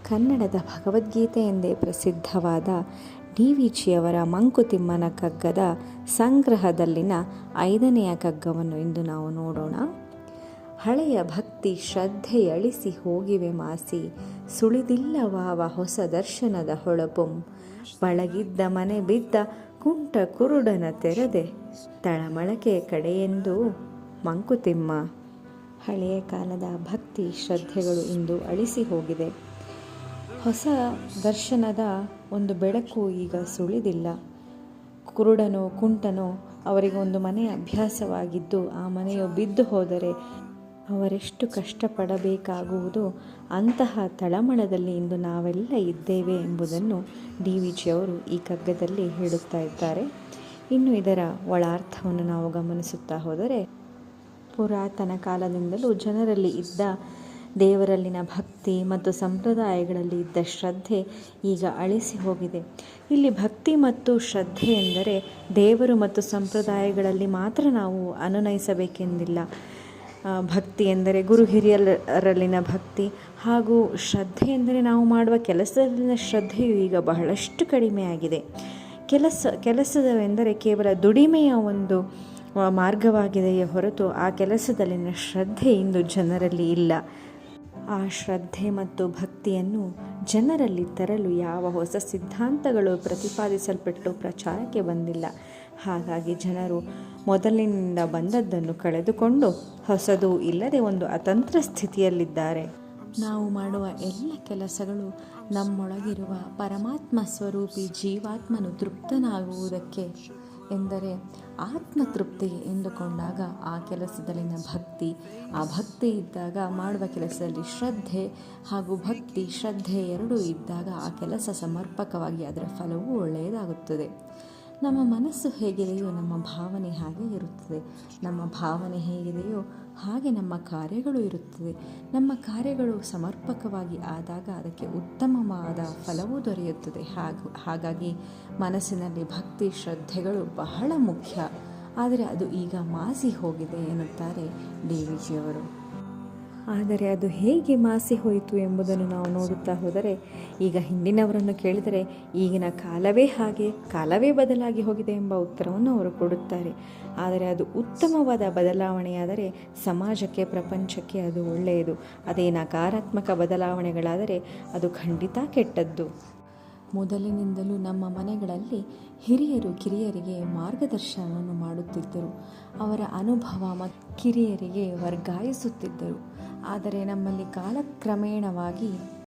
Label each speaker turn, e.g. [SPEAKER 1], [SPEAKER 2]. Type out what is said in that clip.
[SPEAKER 1] ಕನ್ನಡದ ಭಗವದ್ಗೀತೆ ಎಂದೇ ಪ್ರಸಿದ್ಧವಾದ ಡಿ.ವಿ.ಜಿಯವರ ಮಂಕುತಿಮ್ಮನ ಕಗ್ಗದ ಸಂಗ್ರಹದಲ್ಲಿನ 5ನೆಯ ಕಗ್ಗವನ್ನು ಇಂದು ನಾವು ನೋಡೋಣ. ಹಳೆಯ ಭಕ್ತಿ ಶ್ರದ್ಧೆಯಳಿಸಿ ಹೋಗಿವೆ ಮಾಸಿ, ಸುಳಿದಿಲ್ಲವಾವ ಹೊಸ ದರ್ಶನದ ಹೊಳಪುಂ, ಬಳಗಿದ್ದ ಮನೆ ಬಿದ್ದ ಕುಂಟ ಕುರುಡನ ತೆರೆದೆ, ತಳಮಳಕೆ ಕಡೆಯೆಂದು ಮಂಕುತಿಮ್ಮ. ಹಳೆಯ ಕಾಲದ ಭಕ್ತಿ ಶ್ರದ್ಧೆಗಳು ಇಂದು ಅಳಿಸಿ ಹೋಗಿದೆ. ಹೊಸ ದರ್ಶನದ ಒಂದು ಬೆಳಕು ಈಗ ಸುಳಿದಿಲ್ಲ. ಕುರುಡನೋ ಕುಂಟನೋ ಅವರಿಗೆ ಒಂದು ಮನೆ ಅಭ್ಯಾಸವಾಗಿದ್ದು ಆ ಮನೆಯು ಬಿದ್ದು ಹೋದರೆ ಅವರೆಷ್ಟು ಕಷ್ಟಪಡಬೇಕಾಗುವುದು. ಅಂತಹ ತಳಮಳದಲ್ಲಿ ಇಂದು ನಾವೆಲ್ಲ ಇದ್ದೇವೆ ಎಂಬುದನ್ನು ಡಿ.ವಿ.ಜಿಯವರು ಈ ಕಗ್ಗದಲ್ಲಿ ಹೇಳುತ್ತಾ ಇದ್ದಾರೆ. ಇನ್ನು ಇದರ ಒಳಾರ್ಥವನ್ನು ನಾವು ಗಮನಿಸುತ್ತಾ ಹೋದರೆ, ಪುರಾತನ ಕಾಲದಿಂದಲೂ ಜನರಲ್ಲಿ ಇದ್ದ ದೇವರಲ್ಲಿನ ಭಕ್ತಿ ಮತ್ತು ಸಂಪ್ರದಾಯಗಳಲ್ಲಿ ಇದ್ದ ಶ್ರದ್ಧೆ ಈಗ ಅಳಿಸಿ ಹೋಗಿದೆ. ಇಲ್ಲಿ ಭಕ್ತಿ ಮತ್ತು ಶ್ರದ್ಧೆ ಎಂದರೆ ದೇವರು ಮತ್ತು ಸಂಪ್ರದಾಯಗಳಲ್ಲಿ ಮಾತ್ರ ನಾವು ಅನುನಯಿಸಬೇಕೆಂದಿಲ್ಲ. ಭಕ್ತಿ ಎಂದರೆ ಗುರು ಹಿರಿಯರಲ್ಲಿನ ಭಕ್ತಿ ಹಾಗೂ ಶ್ರದ್ಧೆ ಎಂದರೆ ನಾವು ಮಾಡುವ ಕೆಲಸದಲ್ಲಿನ ಶ್ರದ್ಧೆಯು ಈಗ ಬಹಳಷ್ಟು ಕಡಿಮೆಯಾಗಿದೆ. ಕೆಲಸವೆಂದರೆ ಕೇವಲ ದುಡಿಮೆಯ ಒಂದು ಮಾರ್ಗವಾಗಿದೆಯೇ ಹೊರತು ಆ ಕೆಲಸದಲ್ಲಿನ ಶ್ರದ್ಧೆ ಇಂದು ಜನರಲ್ಲಿ ಇಲ್ಲ. ಆ ಶ್ರದ್ಧೆ ಮತ್ತು ಭಕ್ತಿಯನ್ನು ಜನರಲ್ಲಿ ತರಲು ಯಾವ ಹೊಸ ಸಿದ್ಧಾಂತಗಳು ಪ್ರತಿಪಾದಿಸಲ್ಪಟ್ಟು ಪ್ರಚಾರಕ್ಕೆ ಬಂದಿಲ್ಲ. ಹಾಗಾಗಿ ಜನರು ಮೊದಲಿನಿಂದ ಬಂದದ್ದನ್ನು ಕಳೆದುಕೊಂಡು ಹೊಸದು ಇಲ್ಲದೆ ಒಂದು ಅತಂತ್ರ ಸ್ಥಿತಿಯಲ್ಲಿದ್ದಾರೆ. ನಾವು ಮಾಡುವ ಎಲ್ಲ ಕೆಲಸಗಳು ನಮ್ಮೊಳಗಿರುವ ಪರಮಾತ್ಮ ಸ್ವರೂಪಿ ಜೀವಾತ್ಮನು ತೃಪ್ತನಾಗುವುದಕ್ಕೆ ಎಂದರೆ ಆತ್ಮತೃಪ್ತಿ ಎಂದುಕೊಂಡಾಗ ಆ ಕೆಲಸದಲ್ಲಿನ ಭಕ್ತಿ, ಆ ಭಕ್ತಿ ಇದ್ದಾಗ ಮಾಡುವ ಕೆಲಸದಲ್ಲಿ ಶ್ರದ್ಧೆ ಹಾಗೂ ಭಕ್ತಿ ಶ್ರದ್ಧೆ ಎರಡೂ ಇದ್ದಾಗ ಆ ಕೆಲಸ ಸಮರ್ಪಕವಾಗಿ ಅದರ ಫಲವೂ ಒಳ್ಳೆಯದಾಗುತ್ತದೆ. ನಮ್ಮ ಮನಸ್ಸು ಹೇಗಿದೆಯೋ ನಮ್ಮ ಭಾವನೆ ಹಾಗೆ ಇರುತ್ತದೆ. ನಮ್ಮ ಭಾವನೆ ಹೇಗಿದೆಯೋ ಹಾಗೆ ನಮ್ಮ ಕಾರ್ಯಗಳು ಇರುತ್ತದೆ. ನಮ್ಮ ಕಾರ್ಯಗಳು ಸಮರ್ಪಕವಾಗಿ ಆದಾಗ ಅದಕ್ಕೆ ಉತ್ತಮವಾದ ಫಲವೂ ದೊರೆಯುತ್ತದೆ. ಹಾಗಾಗಿ ಮನಸ್ಸಿನಲ್ಲಿ ಭಕ್ತಿ ಶ್ರದ್ಧೆಗಳು ಬಹಳ ಮುಖ್ಯ. ಆದರೆ ಅದು ಈಗ ಮಾಸಿ ಹೋಗಿದೆ ಎನ್ನುತ್ತಾರೆ ಡಿ.ವಿ.ಜಿಯವರು. ಆದರೆ ಅದು ಹೇಗೆ ಮಾಸಿ ಹೋಯಿತು ಎಂಬುದನ್ನು ನಾವು ನೋಡುತ್ತಾ ಹೋದರೆ, ಈಗ ಹಿಂದಿನವರನ್ನು ಕೇಳಿದರೆ ಈಗಿನ ಕಾಲವೇ ಹಾಗೆ, ಕಾಲವೇ ಬದಲಾಗಿ ಹೋಗಿದೆ ಎಂಬ ಉತ್ತರವನ್ನು ಅವರು ಕೊಡುತ್ತಾರೆ. ಆದರೆ ಅದು ಉತ್ತಮವಾದ ಬದಲಾವಣೆಯಾದರೆ ಸಮಾಜಕ್ಕೆ, ಪ್ರಪಂಚಕ್ಕೆ ಅದು ಒಳ್ಳೆಯದು. ಅದೇ ನಕಾರಾತ್ಮಕ ಬದಲಾವಣೆಗಳಾದರೆ ಅದು ಖಂಡಿತ ಕೆಟ್ಟದ್ದು. ಮೊದಲಿನಿಂದಲೂ ನಮ್ಮ ಮನೆಗಳಲ್ಲಿ ಹಿರಿಯರು ಕಿರಿಯರಿಗೆ ಮಾರ್ಗದರ್ಶನವನ್ನು ಮಾಡುತ್ತಿದ್ದರು. ಅವರ ಅನುಭವ ಮತ್ತು ಕಿರಿಯರಿಗೆ ವರ್ಗಾಯಿಸುತ್ತಿದ್ದರು. ಆದರೆ ನಮ್ಮಲ್ಲಿ ಕಾಲಕ್ರಮೇಣವಾಗಿ